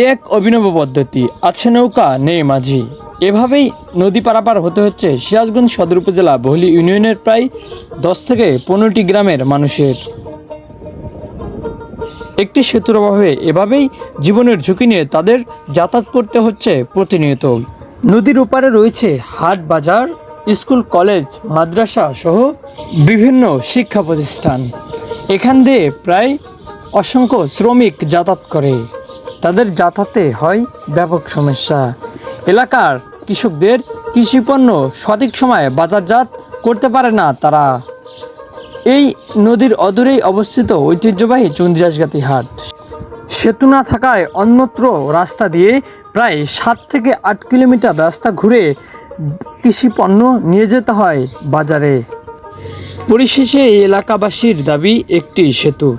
এ এক অভিনব পদ্ধতি, আছে নৌকা নেই মাঝি। এভাবেই নদী পারাপার হতে হচ্ছে সিরাজগঞ্জ সদর উপজেলা বহলী ইউনিয়নের প্রায় 10 থেকে 15টি গ্রামের মানুষের। একটি সেতুর অভাবে এভাবেই জীবনের ঝুঁকি নিয়ে তাদের যাতায়াত করতে হচ্ছে প্রতিনিয়ত। নদীর ওপারে রয়েছে হাট বাজার, স্কুল কলেজ মাদ্রাসা সহ বিভিন্ন শিক্ষা প্রতিষ্ঠান। এখান দিয়ে প্রায় অসংখ্য শ্রমিক যাতায়াত করে। তাদের যাতায়াতে হয় ব্যাপক সমস্যা। এলাকার কৃষকদের কৃষিপণ্য সঠিক সময়ে বাজারজাত করতে পারে না তারা। এই নদীর অদূরেই অবস্থিত ঐতিহ্যবাহী চন্দ্রিয়াসগাতি হাট। সেতু না থাকায় অন্যত্র রাস্তা দিয়ে প্রায় 7 থেকে 8 কিলোমিটার রাস্তা ঘুরে কৃষিপণ্য নিয়ে যেতে হয় বাজারে। পরিশেষে এই এলাকাবাসীর দাবি একটি সেতু।